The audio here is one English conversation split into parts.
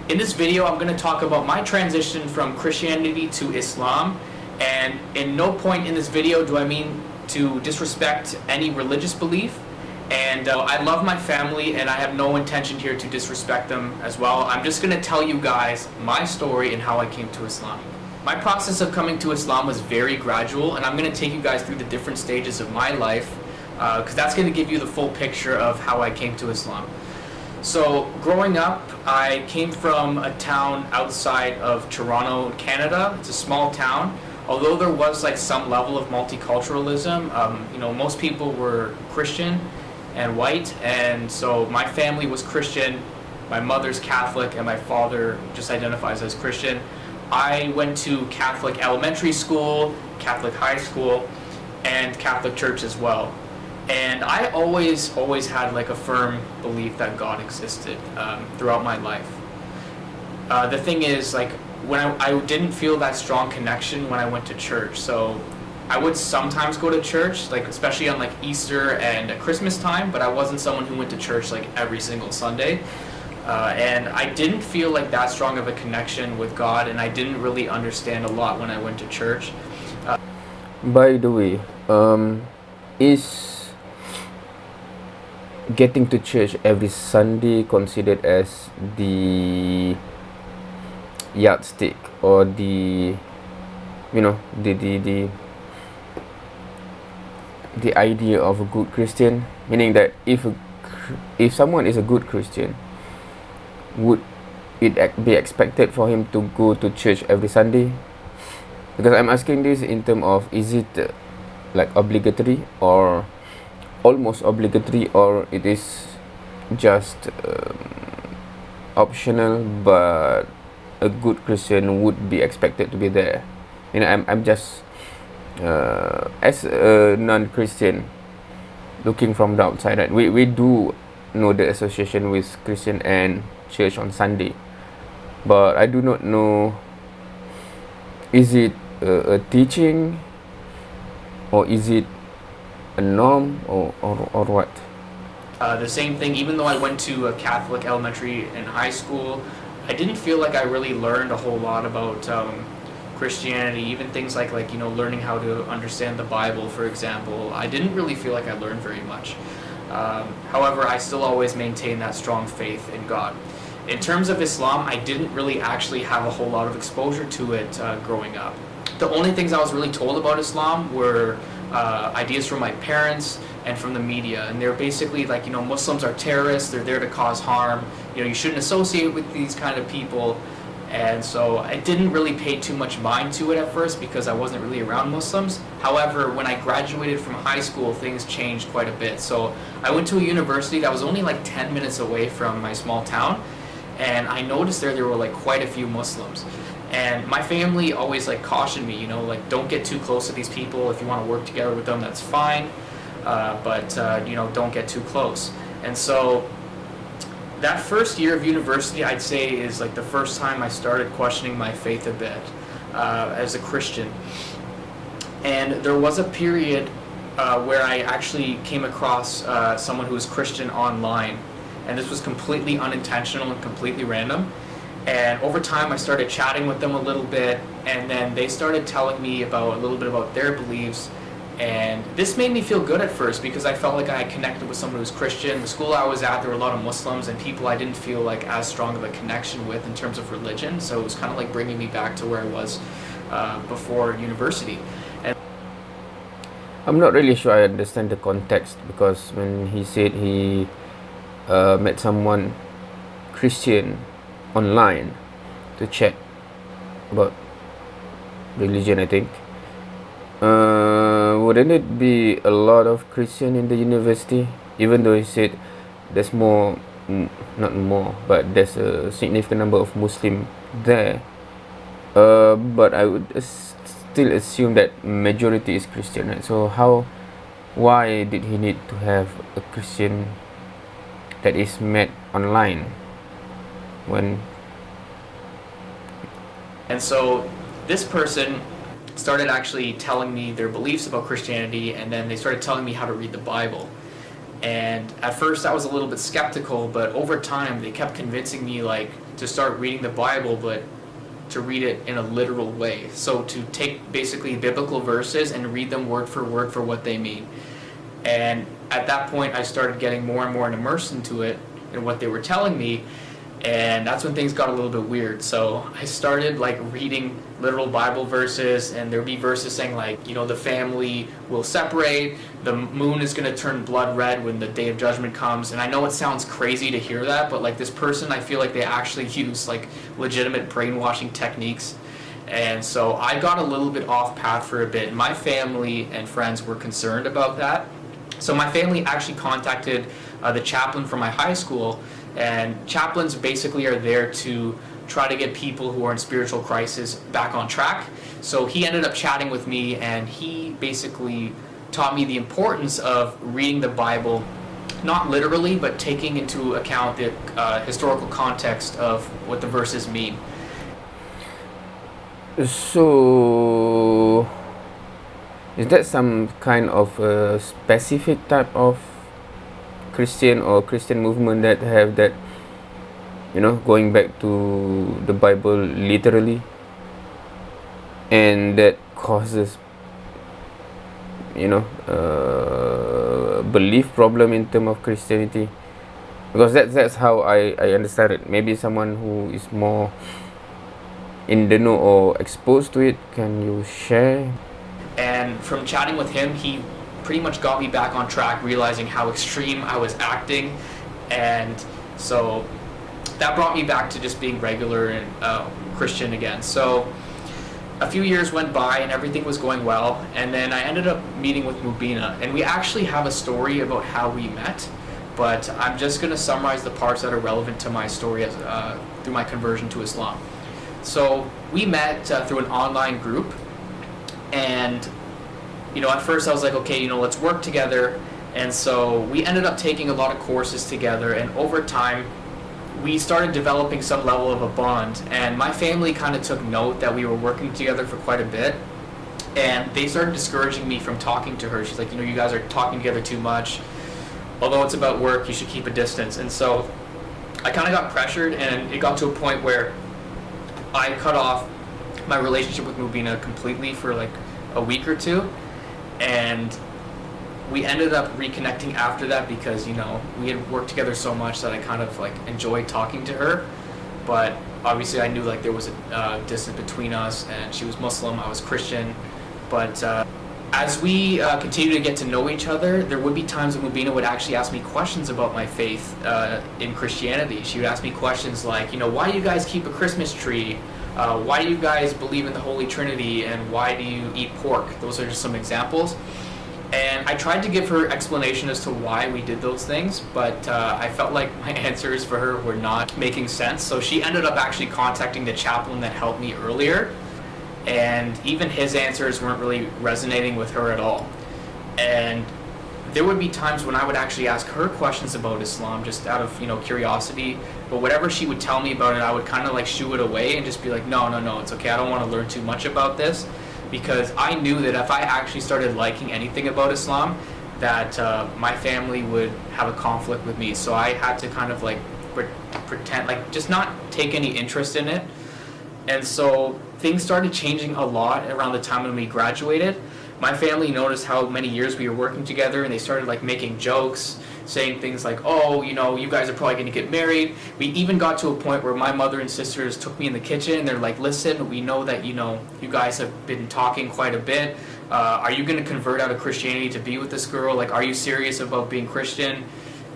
In this video, I'm going to talk about my transition from Christianity to Islam, and in no point in this video do I mean to disrespect any religious belief. And I love my family, and I have no intention here to disrespect them as well. I'm just going to tell you guys my story and how I came to Islam. My process of coming to Islam was very gradual, and I'm going to take you guys through the different stages of my life, because that's going to give you the full picture of how I came to Islam. So growing up, I came from a town outside of Toronto, Canada. It's a small town. Although there was like some level of multiculturalism, most people were Christian and white, and so my family was Christian. My mother's Catholic, and my father just identifies as Christian. I went to Catholic elementary school, Catholic high school, and Catholic church as well. And I always had like a firm belief that God existed throughout my life. The thing is, like, when I didn't feel that strong connection when I went to church. So I would sometimes go to church, like especially on like Easter and Christmas time, but I wasn't someone who went to church like every single Sunday. And I didn't feel like that strong of a connection with God, and I didn't really understand a lot when I went to church. By the way, is getting to church every Sunday considered as the yardstick or the idea of a good Christian? Meaning that if someone is a good Christian, would it be expected for him to go to church every Sunday? Because I'm asking this in terms of, is it like obligatory or almost obligatory, or it is just optional, but a good Christian would be expected to be there? I'm just as a non-Christian looking from the outside, right? We do know the association with Christian and church on Sunday, but I do not know, is it a teaching, or is it a norm, or what? The same thing, even though I went to a Catholic elementary and high school, I didn't feel like I really learned a whole lot about Christianity, even things like learning how to understand the Bible, for example. I didn't really feel like I learned very much. However, I still always maintain that strong faith in God. In terms of Islam, I didn't really actually have a whole lot of exposure to it growing up. The only things I was really told about Islam were ideas from my parents and from the media, and they're basically like, Muslims are terrorists, they're there to cause harm, you shouldn't associate with these kind of people. And so I didn't really pay too much mind to it at first because I wasn't really around Muslims. However, when I graduated from high school, things changed quite a bit. So I went to a university that was only like 10 minutes away from my small town, and I noticed there were like quite a few Muslims. And my family always like cautioned me, like, don't get too close to these people. If you want to work together with them, that's fine, but don't get too close. And so that first year of university, I'd say, is like the first time I started questioning my faith a bit as a Christian. And there was a period where I actually came across someone who was Christian online, and this was completely unintentional and completely random. And over time, I started chatting with them a little bit, and then they started telling me a little bit about their beliefs. And this made me feel good at first because I felt like I connected with someone who was Christian. The school I was at, there were a lot of Muslims and people I didn't feel like as strong of a connection with in terms of religion. So it was kind of like bringing me back to where I was before university. And I'm not really sure I understand the context, because when he said he met someone Christian online to chat about religion, I think. Wouldn't it be a lot of Christian in the university? Even though he said there's not more, but there's a significant number of Muslim there. But I would still assume that majority is Christian, right? So why did he need to have a Christian that is met online And so this person started actually telling me their beliefs about Christianity, and then they started telling me how to read the Bible. And at first I was a little bit skeptical, but over time they kept convincing me, like, to start reading the Bible, but to read it in a literal way. So to take basically biblical verses and read them word for what they mean. And at that point, I started getting more and more immersed into it and what they were telling me. And that's when things got a little bit weird. So I started like reading literal Bible verses, and there'd be verses saying like, the family will separate, the moon is going to turn blood red when the day of judgment comes. And I know it sounds crazy to hear that, but like this person, I feel like they actually use like legitimate brainwashing techniques. And so I got a little bit off path for a bit. My family and friends were concerned about that. So my family actually contacted the chaplain from my high school. And chaplains basically are there to try to get people who are in spiritual crisis back on track. So he ended up chatting with me, and he basically taught me the importance of reading the Bible, not literally, but taking into account the historical context of what the verses mean. So, is that some kind of a specific type of Christian or Christian movement that have that, going back to the Bible literally, and that causes, belief problem in terms of Christianity? Because that's how I understand it. Maybe someone who is more in the know or exposed to it, can you share? And from chatting with him, he pretty much got me back on track, realizing how extreme I was acting. And so that brought me back to just being regular and Christian again. So a few years went by and everything was going well, and then I ended up meeting with Mubina, and we actually have a story about how we met, but I'm just going to summarize the parts that are relevant to my story as, through my conversion to Islam. So we met through an online group, and at first I was like, okay, let's work together. And so we ended up taking a lot of courses together, and over time we started developing some level of a bond. And my family kind of took note that we were working together for quite a bit, and they started discouraging me from talking to her. She's like, you guys are talking together too much. Although it's about work, you should keep a distance. And so I kind of got pressured, and it got to a point where I cut off my relationship with Mubina completely for like a week or two. And we ended up reconnecting after that because, we had worked together so much that I kind of like enjoyed talking to her. But obviously I knew like there was a distance between us, and she was Muslim, I was Christian. But as we continued to get to know each other, there would be times when Mubina would actually ask me questions about my faith in Christianity. She would ask me questions like, why do you guys keep a Christmas tree? Why do you guys believe in the Holy Trinity, and why do you eat pork? Those are just some examples. And I tried to give her explanation as to why we did those things, but I felt like my answers for her were not making sense. So she ended up actually contacting the chaplain that helped me earlier, and even his answers weren't really resonating with her at all. And there would be times when I would actually ask her questions about Islam just out of curiosity, but whatever she would tell me about it, I would kind of like shoo it away and just be like, no, it's okay, I don't want to learn too much about this, because I knew that if I actually started liking anything about Islam, that my family would have a conflict with me. So I had to kind of like pretend, like just not take any interest in it. And so things started changing a lot around the time when we graduated. My family noticed how many years we were working together, and they started like making jokes, saying things like, oh, you guys are probably going to get married. We even got to a point where my mother and sisters took me in the kitchen, and they're like, listen, we know that, you guys have been talking quite a bit. Are you going to convert out of Christianity to be with this girl? Like, are you serious about being Christian?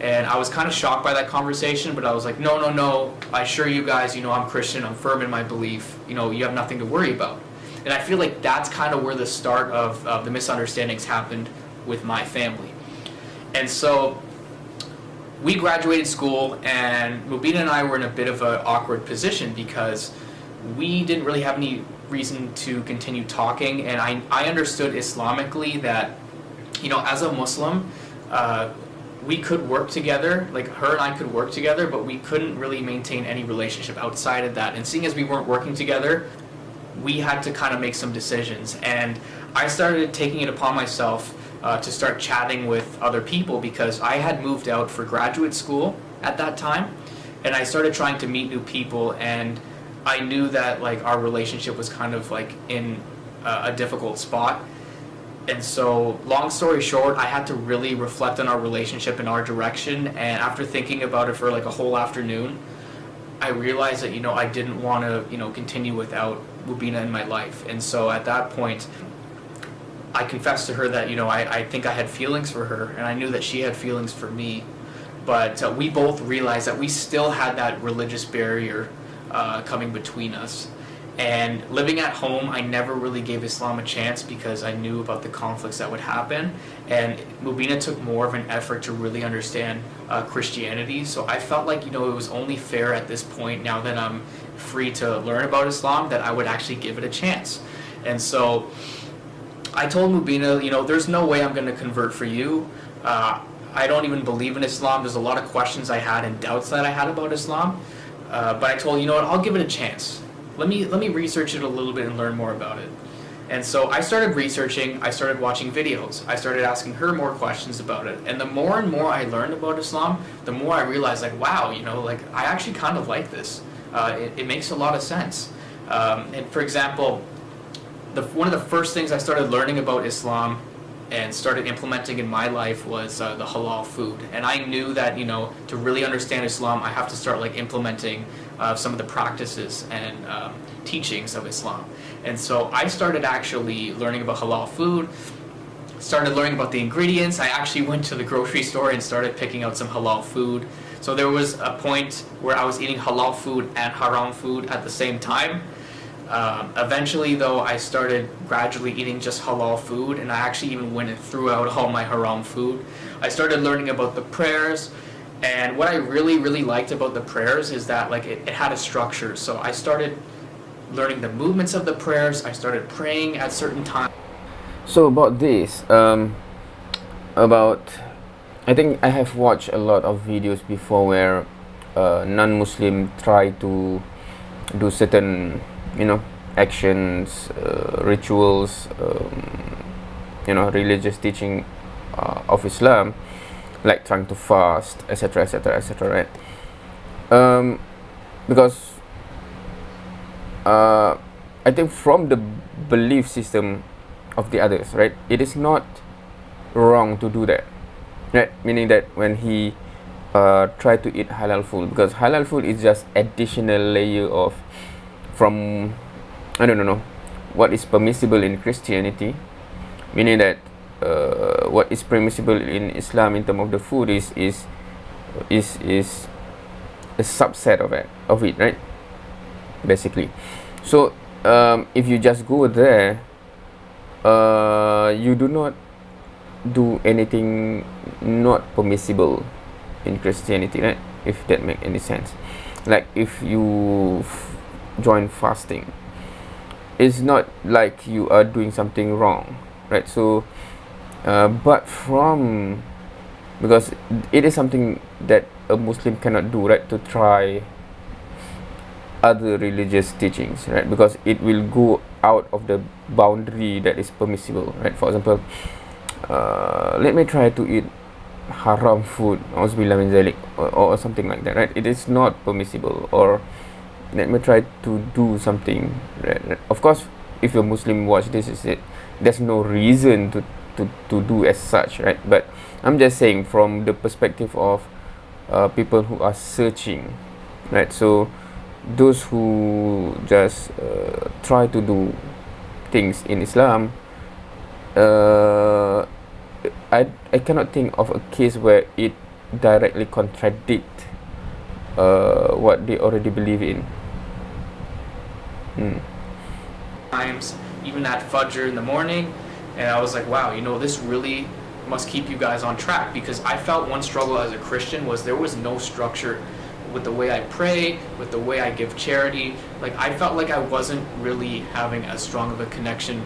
And I was kind of shocked by that conversation, but I was like, no, I assure you guys, I'm Christian, I'm firm in my belief, you have nothing to worry about. And I feel like that's kind of where the start of the misunderstandings happened with my family. And so we graduated school, and Mubina and I were in a bit of an awkward position because we didn't really have any reason to continue talking. And I understood Islamically that, as a Muslim, we could work together, like her and I could work together, but we couldn't really maintain any relationship outside of that. And seeing as we weren't working together, we had to kind of make some decisions. And I started taking it upon myself to start chatting with other people, because I had moved out for graduate school at that time, and I started trying to meet new people, and I knew that like our relationship was kind of like in a difficult spot. And so, long story short, I had to really reflect on our relationship and our direction. And after thinking about it for like a whole afternoon, I realized that, I didn't want to, continue without Mubina in my life. And so at that point, I confessed to her that, I think I had feelings for her, and I knew that she had feelings for me. But we both realized that we still had that religious barrier coming between us. And living at home, I never really gave Islam a chance because I knew about the conflicts that would happen. And Mubina took more of an effort to really understand Christianity. So I felt like, it was only fair at this point, now that I'm free to learn about Islam, that I would actually give it a chance. And so I told Mubina, there's no way I'm going to convert for you. I don't even believe in Islam. There's a lot of questions I had and doubts that I had about Islam. But I told her, what, I'll give it a chance. Let me research it a little bit and learn more about it. And so I started researching, I started watching videos, I started asking her more questions about it. And the more and more I learned about Islam, the more I realized, like, wow, I actually kind of like this. It makes a lot of sense. And for example, one of the first things I started learning about Islam and started implementing in my life was the halal food. And I knew that, to really understand Islam, I have to start implementing some of the practices and teachings of Islam. And so I started actually learning about halal food, started learning about the ingredients. I actually went to the grocery store and started picking out some halal food. So there was a point where I was eating halal food and haram food at the same time. Eventually, though, I started gradually eating just halal food, and I actually even went and threw out all my haram food. I started learning about the prayers, and what I really, really liked about the prayers is that it had a structure. So I started learning the movements of the prayers. I started praying at certain times. So about this, I think I have watched a lot of videos before where non-Muslim try to do certain actions, rituals, religious teaching of Islam, like trying to fast, etc., etc., etc., right? Because I think from the belief system of the others, right, it is not wrong to do that, right? Meaning that when he try to eat halal food, because halal food is just additional layer of from, I don't know what is permissible in Christianity, meaning that what is permissible in Islam in terms of the food is a subset of it, right? Basically. So if you just go there, you do not do anything not permissible in Christianity, right? If that make any sense. Like if you join fasting, it's not like you are doing something wrong, right? So but because it is something that a Muslim cannot do, right, to try other religious teachings, right, because it will go out of the boundary that is permissible, right? For example, let me try to eat haram food, or something like that, right? It is not permissible. Or let me try to do something, right? Of course, if a Muslim watch this, there's no reason to do as such, right? But I'm just saying from the perspective of people who are searching, right? So those who just try to do things in Islam, I cannot think of a case where it directly contradict what they already believe in. Times, even at Fajr in the morning, and I was like, wow, this really must keep you guys on track, because I felt one struggle as a Christian was there was no structure with the way I pray, with the way I give charity. Like, I felt like I wasn't really having as strong of a connection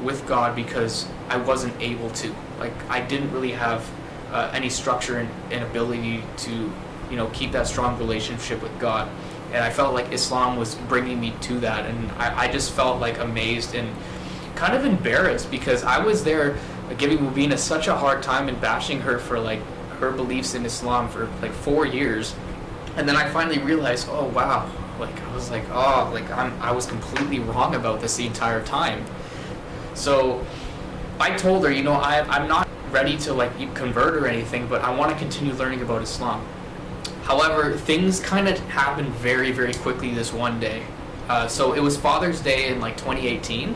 with God because I wasn't able to. Like, I didn't really have any structure and ability to, keep that strong relationship with God. And I felt like Islam was bringing me to that, and I just felt amazed and kind of embarrassed, because I was there giving Mubina such a hard time and bashing her for her beliefs in Islam for 4 years. And then I finally realized, oh wow, like I was like, oh, like I was completely wrong about this the entire time. So I told her, I'm not ready to like convert or anything, but I want to continue learning about Islam. However, things kind of happened very, very quickly this one day. So it was Father's Day in like 2018,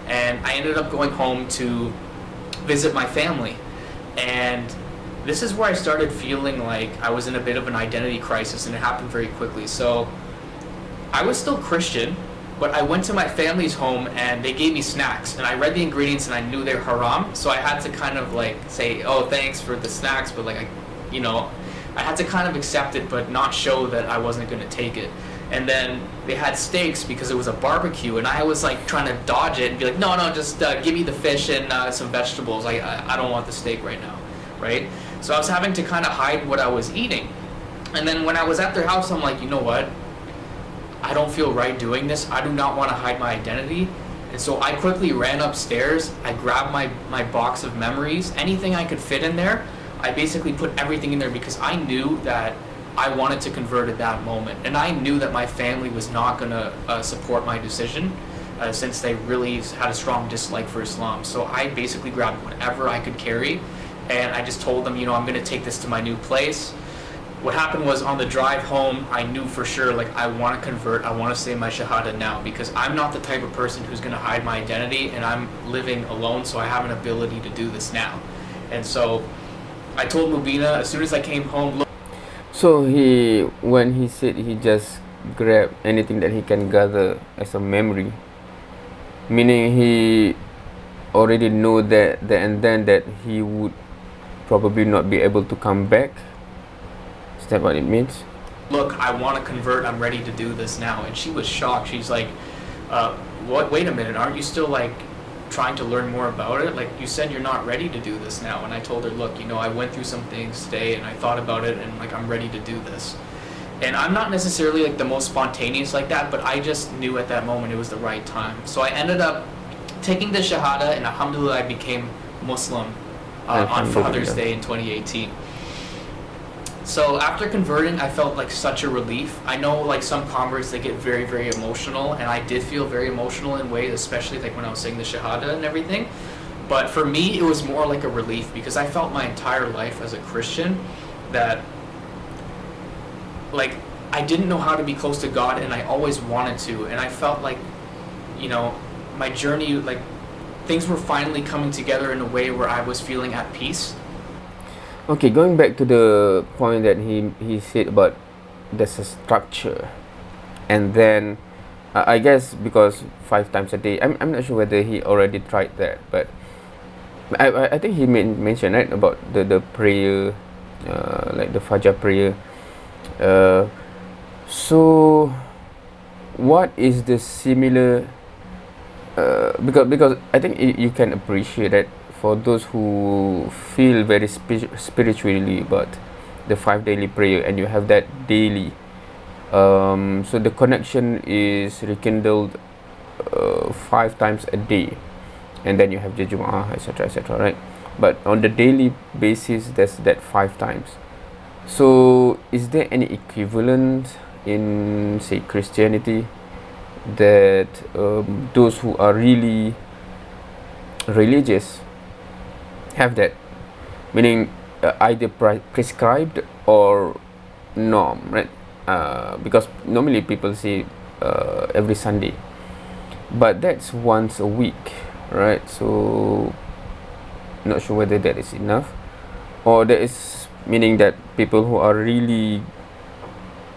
and I ended up going home to visit my family. And this is where I started feeling like I was in a bit of an identity crisis, and it happened very quickly. So I was still Christian, but I went to my family's home and they gave me snacks, and I read the ingredients and I knew they're haram, so I had to kind of like say, oh, thanks for the snacks, but like I had to kind of accept it but not show that I wasn't going to take it. And then they had steaks because it was a barbecue, and I was like trying to dodge it and be like, no, just give me the fish and some vegetables. I don't want the steak right now, right? So I was having to kind of hide what I was eating. And then when I was at their house, I'm like, you know what? I don't feel right doing this. I do not want to hide my identity. And so I quickly ran upstairs. I grabbed my box of memories, anything I could fit in there. I basically put everything in there because I knew that I wanted to convert at that moment. And I knew that my family was not going to support my decision since they really had a strong dislike for Islam. So I basically grabbed whatever I could carry, and I just told them, I'm going to take this to my new place. What happened was, on the drive home, I knew for sure, like, I want to convert, I want to say my Shahada now, because I'm not the type of person who's going to hide my identity, and I'm living alone, so I have an ability to do this now. And so I told Mubina as soon as I came home, look. So when he said he just grabbed anything that he can gather as a memory, meaning he already know that and then that he would probably not be able to come back. Is that what it means? Look, I want to convert, I'm ready to do this now. And she was shocked. She's like, what? Wait a minute, aren't you still like trying to learn more about it? Like, you said you're not ready to do this now. And I told her, look, I went through some things today and I thought about it, and like, I'm ready to do this. And I'm not necessarily like the most spontaneous like that, but I just knew at that moment it was the right time. So I ended up taking the Shahada, and alhamdulillah, I became Muslim on Father's Day in 2018. So after converting, I felt like such a relief. I know like some converts, they get very, very emotional, and I did feel very emotional in ways, especially like when I was saying the Shahada and everything. But for me, it was more like a relief, because I felt my entire life as a Christian that like I didn't know how to be close to God, and I always wanted to. And I felt like, my journey, like things were finally coming together in a way where I was feeling at peace. Okay, going back to the point that he said about there's a structure, and then I guess because 5 times a day, I'm not sure whether he already tried that, but I think he mentioned, right, about the prayer, like the Fajr prayer. So what is the similar, because I think you can appreciate that for those who feel very spiritually about the 5 daily prayer, and you have that daily, so the connection is rekindled 5 times a day, and then you have the Jum'ah, etc., right? But on the daily basis, there's that 5 times. So is there any equivalent in, say, Christianity, that those who are really religious have that, meaning either prescribed or norm, right? Because normally people say every Sunday, but that's once a week, right? So not sure whether that is enough, or there is, meaning that people who are really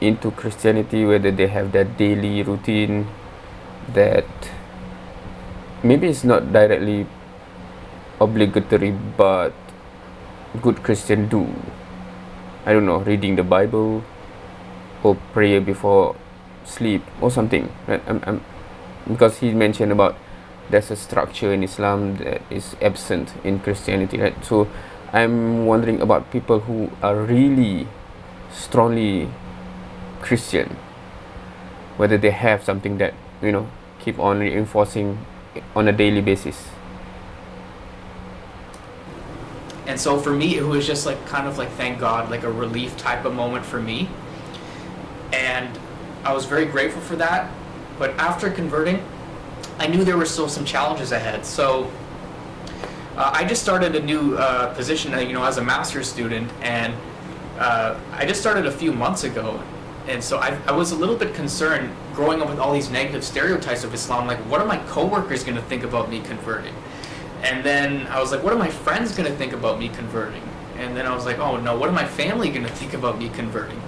into Christianity, whether they have that daily routine that maybe it's not directly obligatory, but good Christian do, I don't know, reading the Bible or prayer before sleep or something, right? Because he mentioned about there's a structure in Islam that is absent in Christianity, right? So I'm wondering about people who are really strongly Christian, whether they have something that, keep on reinforcing on a daily basis. And so for me, it was just like kind of like, thank God, like a relief type of moment for me. I was very grateful for that. But after converting, I knew there were still some challenges ahead. So I just started a new position, as a master's student, and I just started a few months ago. And so I was a little bit concerned growing up with all these negative stereotypes of Islam, like what are my coworkers going to think about me converting? And then I was like, what are my friends going to think about me converting? And then I was like, oh no, what are my family going to think about me converting?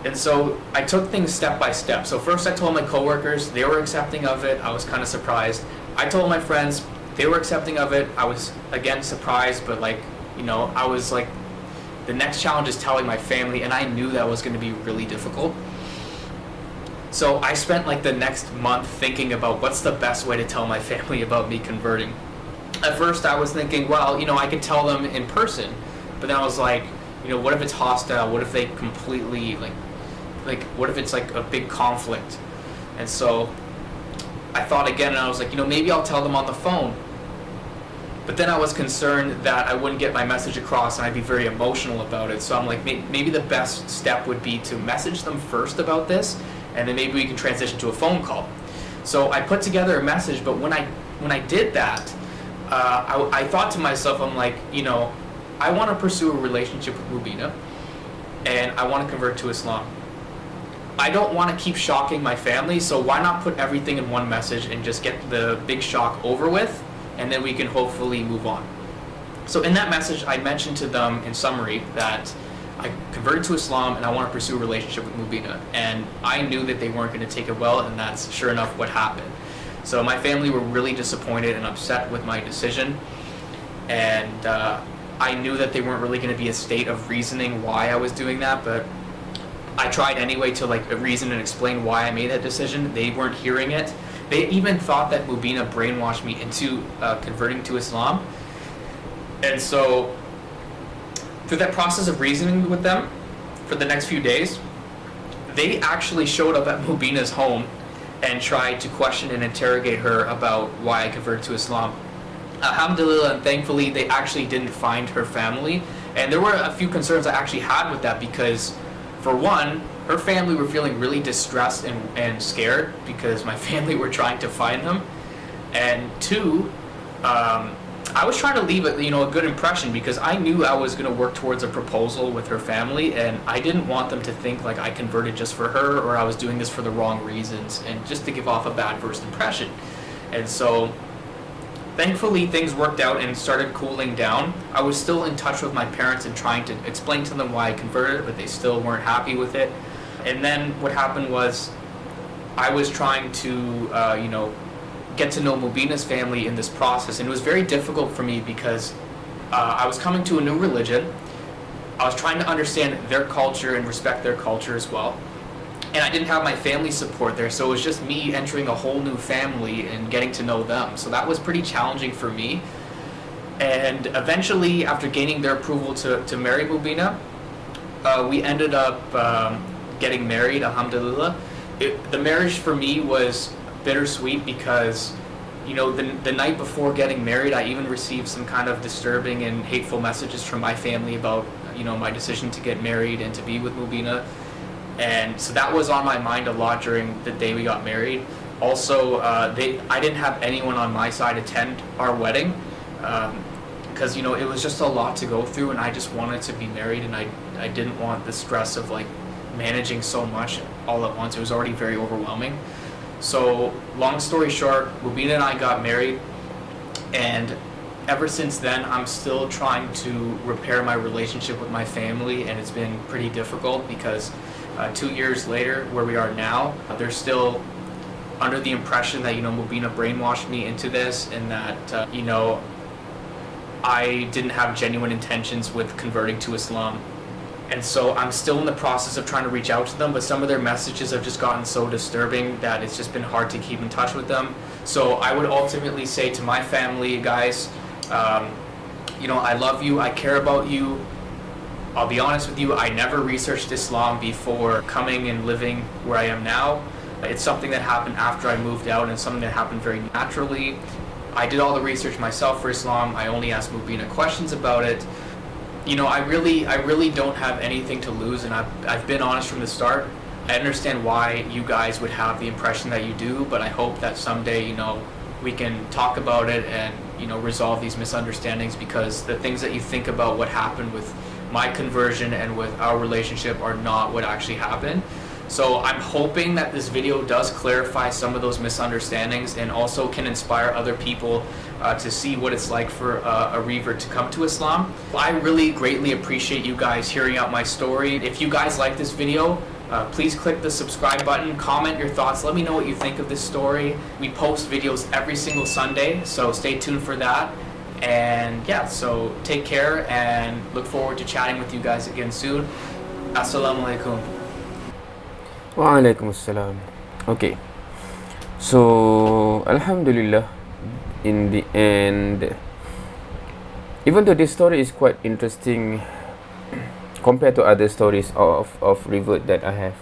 And so I took things step by step. So first I told my coworkers, they were accepting of it. I was kind of surprised. I told my friends, they were accepting of it. I was again surprised, but I was like, the next challenge is telling my family, and I knew that was going to be really difficult. So I spent like the next month thinking about what's the best way to tell my family about me converting. At first I was thinking, well, I could tell them in person, but then I was like, what if it's hostile? What if they completely what if it's like a big conflict? And so I thought again, and I was like, maybe I'll tell them on the phone. But then I was concerned that I wouldn't get my message across and I'd be very emotional about it. So I'm like, maybe the best step would be to message them first about this, and then maybe we can transition to a phone call. So I put together a message, but when I did that, I thought to myself, I'm like, I want to pursue a relationship with Mubina, and I want to convert to Islam. I don't want to keep shocking my family, so why not put everything in one message and just get the big shock over with, and then we can hopefully move on. So in that message, I mentioned to them in summary that I converted to Islam and I want to pursue a relationship with Mubina. And I knew that they weren't going to take it well, and that's sure enough what happened. So my family were really disappointed and upset with my decision. And I knew that they weren't really going to be a state of reasoning why I was doing that, but I tried anyway to reason and explain why I made that decision. They weren't hearing it. They even thought that Mubina brainwashed me into converting to Islam. And so through that process of reasoning with them for the next few days, they actually showed up at Mubina's home and tried to question and interrogate her about why I converted to Islam. Alhamdulillah, and thankfully they actually didn't find her family. And there were a few concerns I actually had with that, because for one, her family were feeling really distressed and scared because my family were trying to find them. And two, I was trying to leave a good impression, because I knew I was going to work towards a proposal with her family, and I didn't want them to think like I converted just for her or I was doing this for the wrong reasons and just to give off a bad first impression. And so thankfully things worked out and started cooling down. I was still in touch with my parents and trying to explain to them why I converted, but they still weren't happy with it. And then what happened was I was trying to get to know Mubina's family in this process, and it was very difficult for me because I was coming to a new religion. I was trying to understand their culture and respect their culture as well, and I didn't have my family support there, so it was just me entering a whole new family and getting to know them. So that was pretty challenging for me. And eventually, after gaining their approval to marry Mubina, we ended up getting married, alhamdulillah. The marriage for me was bittersweet because, the night before getting married, I even received some kind of disturbing and hateful messages from my family about, my decision to get married and to be with Mubina. And so that was on my mind a lot during the day we got married. Also, I didn't have anyone on my side attend our wedding because, it was just a lot to go through, and I just wanted to be married, and I didn't want the stress of managing so much all at once. It was already very overwhelming. So long story short, Mubina and I got married, and ever since then I'm still trying to repair my relationship with my family, and it's been pretty difficult because 2 years later, where we are now, they're still under the impression that Mubina brainwashed me into this, and that I didn't have genuine intentions with converting to Islam. And so I'm still in the process of trying to reach out to them, but some of their messages have just gotten so disturbing that it's just been hard to keep in touch with them. So I would ultimately say to my family, guys, I love you, I care about you. I'll be honest with you, I never researched Islam before coming and living where I am now. It's something that happened after I moved out, and something that happened very naturally. I did all the research myself for Islam. I only asked Mubina questions about it. I really don't have anything to lose, and I've been honest from the start. I understand why you guys would have the impression that you do, but I hope that someday, we can talk about it and, resolve these misunderstandings, because the things that you think about what happened with my conversion and with our relationship are not what actually happened. So I'm hoping that this video does clarify some of those misunderstandings and also can inspire other people to see what it's like for a revert to come to Islam. I really greatly appreciate you guys hearing out my story. If you guys like this video, please click the subscribe button, comment your thoughts, let me know what you think of this story. We post videos every single Sunday, so stay tuned for that. And yeah, so take care and look forward to chatting with you guys again soon. Assalamu alaikum. Waalaikumsalam. Okay, so Alhamdulillah, in the end, even though this story is quite interesting compared to other stories of revert that I have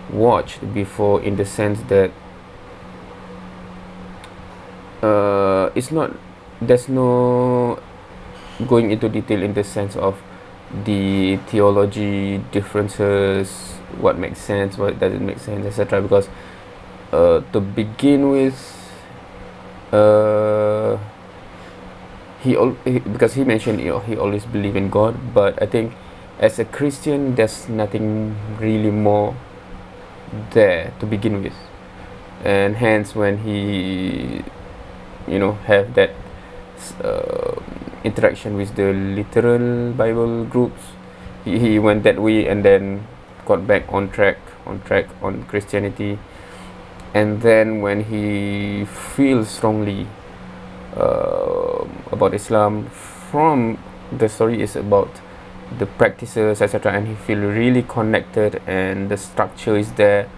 watched before, in the sense that there's no going into detail in the sense of the theology differences, what makes sense, what doesn't make sense, etc. Because to begin with, because he mentioned, he always believed in God, but I think as a Christian there's nothing really more there to begin with, and hence when he have that interaction with the literal Bible groups, he went that way and then got back on track on Christianity. And then when he feels strongly about Islam, from the story is about the practices, etc., and he feel really connected, and the structure is there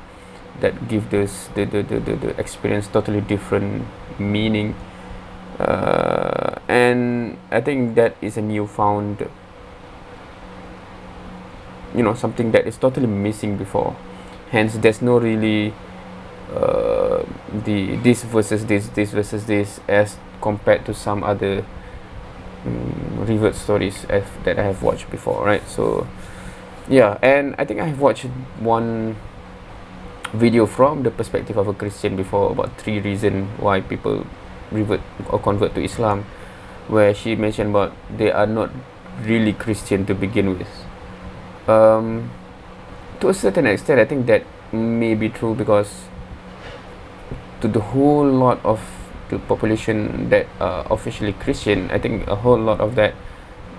that give this the experience totally different meaning. And I think that is a newfound, something that is totally missing before. Hence, there's no really this versus this as compared to some other revert stories that I have watched before, right? So yeah, and I think I have watched one video from the perspective of a Christian before about 3 reasons why people revert or convert to Islam, where she mentioned about they are not really Christian to begin with. To a certain extent, I think that may be true, because to the whole lot of the population that are officially Christian, I think a whole lot of that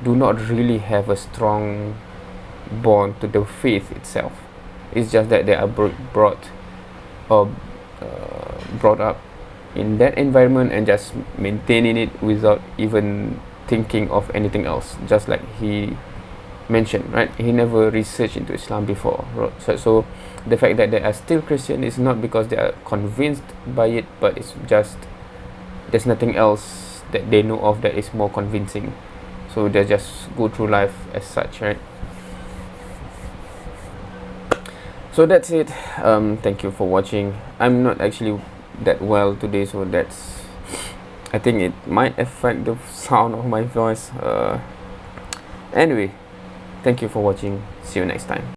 do not really have a strong bond to the faith itself. It's just that they are brought up in that environment and just maintaining it without even thinking of anything else, just like he mentioned, right? He never researched into Islam before, so the fact that they are still Christian is not because they are convinced by it, but it's just there's nothing else that they know of that is more convincing, so they just go through life as such, right? So that's it. Thank you for watching. I'm not actually that well today, so I think it might affect the sound of my voice. Anyway, thank you for watching. See you next time.